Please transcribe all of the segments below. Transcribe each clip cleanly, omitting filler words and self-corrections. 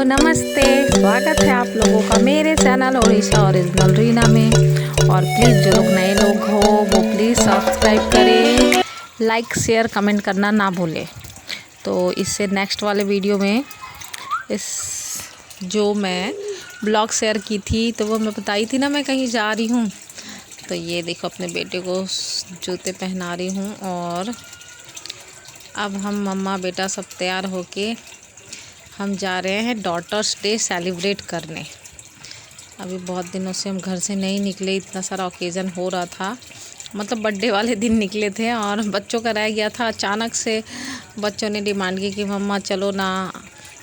नमस्ते, स्वागत है आप लोगों का मेरे चैनल ओडिशा ओरिजिनल रीना में। और प्लीज़ जो लोग नए लोग हो वो प्लीज़ सब्सक्राइब करें, लाइक शेयर कमेंट करना ना भूलें। तो इससे नेक्स्ट वाले वीडियो में इस जो मैं ब्लॉग शेयर की थी तो वो मैं बताई थी ना मैं कहीं जा रही हूँ। तो ये देखो अपने बेटे को जूते पहना रही हूँ और अब हम मम्मा बेटा सब तैयार होके हम जा रहे हैं डॉटर्स डे सेलिब्रेट करने। अभी बहुत दिनों से हम घर से नहीं निकले, इतना सारा ओकेज़न हो रहा था, मतलब बर्थडे वाले दिन निकले थे और बच्चों का रह गया था। अचानक से बच्चों ने डिमांड की कि मम्मा चलो ना,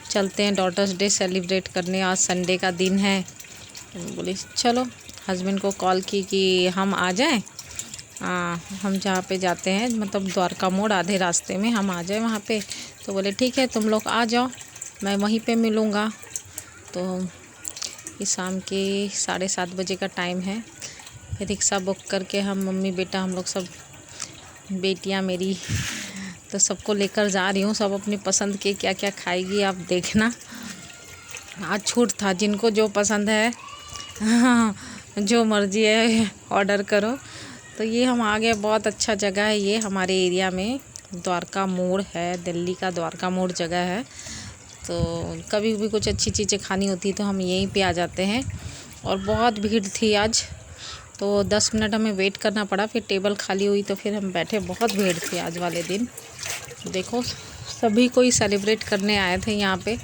चलते हैं डॉटर्स डे सेलिब्रेट करने, आज संडे का दिन है। तो बोली चलो। हस्बैंड को कॉल की कि हम आ जाएं, हम जहाँ पे जाते हैं मतलब द्वारका मोड़ आधे रास्ते में, हम आ जाए वहाँ पे। तो बोले ठीक है तुम लोग आ जाओ, मैं वहीं पे मिलूँगा। तो इस शाम के 7:30 बजे का टाइम है। रिक्शा बुक करके हम मम्मी बेटा हम लोग सब, बेटियां मेरी, तो सबको लेकर जा रही हूँ। सब अपनी पसंद के क्या क्या खाएगी आप देखना। आज छूट था, जिनको जो पसंद है जो मर्ज़ी है ऑर्डर करो। तो ये हम आ गए, बहुत अच्छा जगह है ये हमारे एरिया में, द्वारका मोड़ है, दिल्ली का द्वारका मोड़ जगह है। तो कभी भी कुछ अच्छी चीज़ें खानी होती तो हम यहीं पे आ जाते हैं। और बहुत भीड़ थी आज, तो 10 मिनट हमें वेट करना पड़ा, फिर टेबल खाली हुई तो फिर हम बैठे। बहुत भीड़ थी आज वाले दिन। देखो सभी कोई सेलिब्रेट करने आए थे यहाँ पे।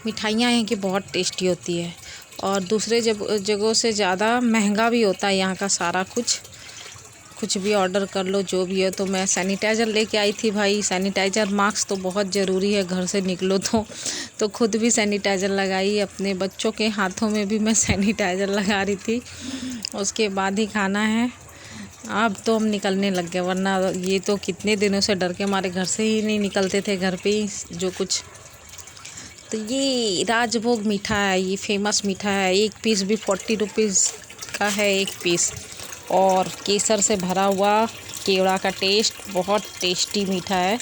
मिठाइयाँ यहाँ की बहुत टेस्टी होती है और दूसरे जगहों से ज़्यादा महंगा भी होता है यहाँ का सारा कुछ भी ऑर्डर कर लो जो भी है। तो मैं सैनिटाइज़र लेके आई थी भाई, सैनिटाइज़र मास्क तो बहुत ज़रूरी है घर से निकलो तो खुद भी सैनिटाइज़र लगाई, अपने बच्चों के हाथों में भी मैं सैनिटाइज़र लगा रही थी। उसके बाद ही खाना है। अब तो हम निकलने लग गए, वरना ये तो कितने दिनों से डर के मारे घर से ही नहीं निकलते थे, घर पे ही जो कुछ। तो ये राजभोग मीठा है, ये फेमस मीठा है, एक पीस भी 40 रुपीज़ का है एक पीस। और केसर से भरा हुआ केवड़ा का टेस्ट, बहुत टेस्टी मीठा है।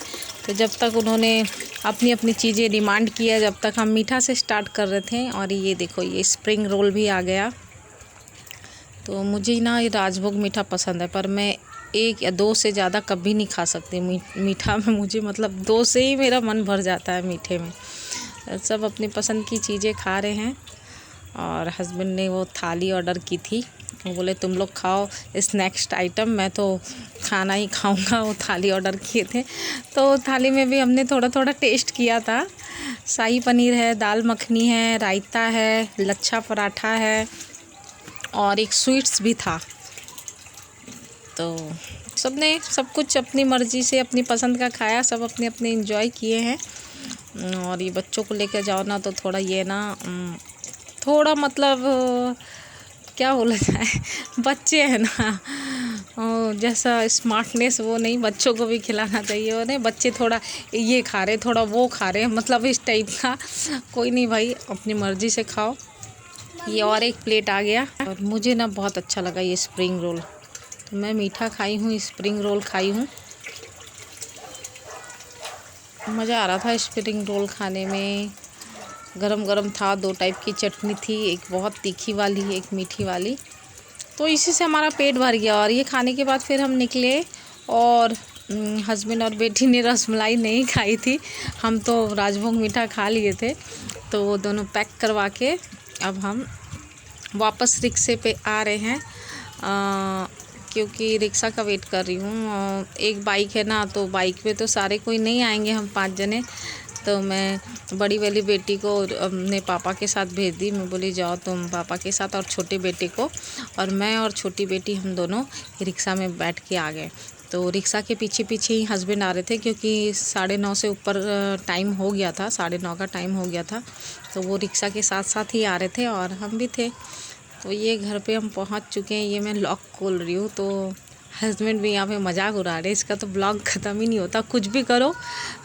तो जब तक उन्होंने अपनी अपनी चीज़ें डिमांड की है, जब तक हम मीठा से स्टार्ट कर रहे थे। और ये देखो ये स्प्रिंग रोल भी आ गया। तो मुझे ना ये राजभोग मीठा पसंद है, पर मैं 1 या 2 से ज़्यादा कभी नहीं खा सकती मीठा में। मुझे मतलब 2 से ही मेरा मन भर जाता है मीठे में। सब अपनी पसंद की चीज़ें खा रहे हैं। और हस्बैंड ने वो थाली ऑर्डर की थी, वो बोले तुम लोग खाओ स्नैक्स आइटम, मैं तो खाना ही खाऊंगा। वो थाली ऑर्डर किए थे तो थाली में भी हमने थोड़ा थोड़ा टेस्ट किया था। शाही पनीर है, दाल मखनी है, रायता है, लच्छा पराठा है और एक स्वीट्स भी था। तो सबने सब कुछ अपनी मर्ज़ी से अपनी पसंद का खाया, सब अपने अपने एंजॉय किए हैं। और ये बच्चों को लेकर जाओ ना तो थोड़ा ये ना थोड़ा मतलब क्या बोला जाए, बच्चे हैं ना, और जैसा स्मार्टनेस वो नहीं, बच्चों को भी खिलाना चाहिए। और नहीं बच्चे थोड़ा ये खा रहे थोड़ा वो खा रहे, मतलब इस टाइप का। कोई नहीं भाई, अपनी मर्ज़ी से खाओ। ये और एक प्लेट आ गया और मुझे ना बहुत अच्छा लगा ये स्प्रिंग रोल। तो मैं मीठा खाई हूँ, स्प्रिंग रोल खाई हूँ, मज़ा आ रहा था स्प्रिंग रोल खाने में। गरम गरम था, 2 टाइप की चटनी थी, एक बहुत तीखी वाली एक मीठी वाली। तो इसी से हमारा पेट भर गया। और ये खाने के बाद फिर हम निकले और हस्बैंड और बेटी ने रसमलाई नहीं खाई थी, हम तो राजभोग मीठा खा लिए थे। तो वो दोनों पैक करवा के अब हम वापस रिक्शे पे आ रहे हैं, क्योंकि रिक्शा का वेट कर रही हूँ। एक बाइक है ना, तो बाइक पे तो सारे कोई नहीं आएंगे, हम 5 जने। तो मैं बड़ी वाली बेटी को अपने पापा के साथ भेज दी, मैं बोली जाओ तुम पापा के साथ, और छोटे बेटे को, और मैं और छोटी बेटी हम दोनों रिक्शा में बैठ के आ गए। तो रिक्शा के पीछे पीछे ही हस्बैंड आ रहे थे, क्योंकि 9:30 से ऊपर टाइम हो गया था, 9:30 का टाइम हो गया था। तो वो रिक्शा के साथ साथ ही आ रहे थे और हम भी थे। तो ये घर पे हम पहुंच चुके हैं, ये मैं लॉक खोल रही हूँ। तो हस्बैंड भी यहाँ पे मजाक उड़ा रहे, इसका तो ब्लॉग ख़त्म ही नहीं होता, कुछ भी करो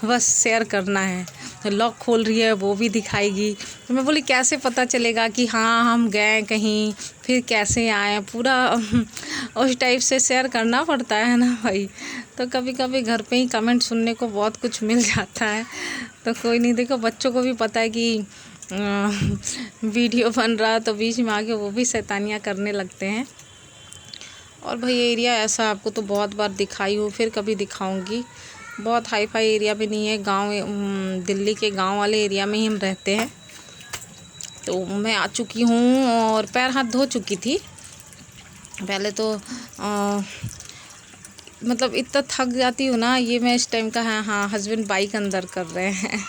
बस शेयर करना है। तो लॉक खोल रही है, वो भी दिखाएगी। तो मैं बोली कैसे पता चलेगा कि हाँ हम गए कहीं, फिर कैसे आए, पूरा उस टाइप से शेयर करना पड़ता है ना भाई। तो कभी कभी घर पे ही कमेंट सुनने को बहुत कुछ मिल जाता है। तो कोई नहीं, देखो बच्चों को भी पता है कि वीडियो बन रहा, तो बीच में आके वो भी शैतानियाँ करने लगते हैं। और भाई एरिया ऐसा आपको तो बहुत बार दिखाई हूँ, फिर कभी दिखाऊंगी। बहुत हाई फाई एरिया भी नहीं है, गांव दिल्ली के गांव वाले एरिया में ही हम रहते हैं। तो मैं आ चुकी हूँ और पैर हाथ धो चुकी थी। पहले तो मतलब इतना थक जाती हूँ ना, ये मैं इस टाइम का है। हाँ, हस्बैंड बाइक अंदर कर रहे हैं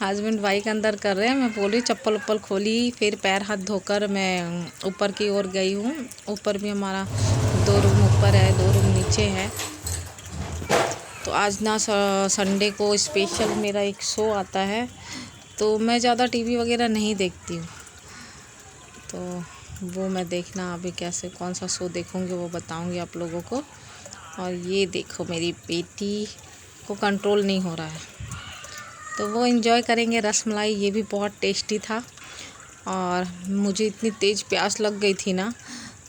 हस्बैंड बाइक अंदर कर रहे हैं। मैं बोली चप्पल उप्पल खोली, फिर पैर हाथ धोकर मैं ऊपर की ओर गई हूँ। ऊपर भी हमारा 2 रूम ऊपर है, 2 रूम नीचे है। तो आज ना संडे को स्पेशल मेरा एक शो आता है, तो मैं ज़्यादा टीवी वगैरह नहीं देखती हूँ। तो वो मैं देखना अभी कैसे कौन सा शो देखूँगी वो बताऊँगी आप लोगों को। और ये देखो मेरी बेटी को कंट्रोल नहीं हो रहा है, तो वो एंजॉय करेंगे रसमलाई। ये भी बहुत टेस्टी था। और मुझे इतनी तेज़ प्यास लग गई थी ना,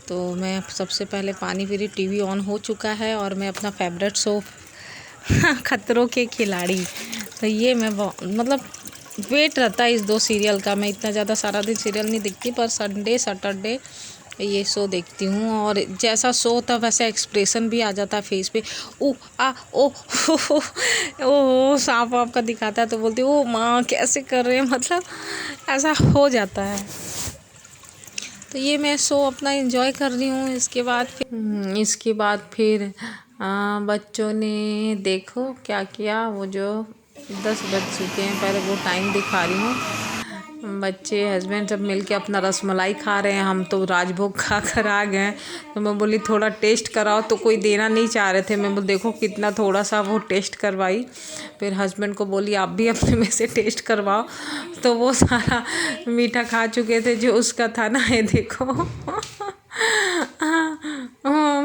तो मैं सबसे पहले पानी पी रही। टीवी ऑन हो चुका है और मैं अपना फेवरेट शो खतरों के खिलाड़ी, तो ये मैं मतलब वेट रहता है इस 2 सीरियल का। मैं इतना ज़्यादा सारा दिन सीरियल नहीं देखती, पर संडे सैटरडे ये शो देखती हूँ। और जैसा शो होता है वैसा एक्सप्रेशन भी आ जाता है फेस पे। ओ आ ओ ओ सांप वाप का दिखाता है तो बोलती हूँ ओ माँ कैसे कर रहे हैं, मतलब ऐसा हो जाता है। तो ये मैं शो अपना एंजॉय कर रही हूँ। इसके बाद फिर बच्चों ने देखो क्या किया। वो जो 10 बज चुके हैं, पहले वो टाइम दिखा रही हूँ। बच्चे हस्बैंड सब मिलके अपना रसमलाई खा रहे हैं, हम तो राजभोग खा कर आ गए। तो मैं बोली थोड़ा टेस्ट कराओ, तो कोई देना नहीं चाह रहे थे। मैं बोली देखो कितना थोड़ा सा वो टेस्ट करवाई। फिर हस्बैंड को बोली आप भी अपने में से टेस्ट करवाओ, तो वो सारा मीठा खा चुके थे जो उसका था ना। ये देखो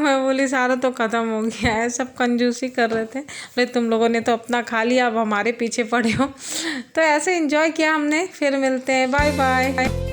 मैं बोली सारा तो ख़त्म हो गया है। सब कंजूसी कर रहे थे, भाई तुम लोगों ने तो अपना खा लिया, अब हमारे पीछे पड़े हो। तो ऐसे एंजॉय किया हमने। फिर मिलते हैं, बाय बाय।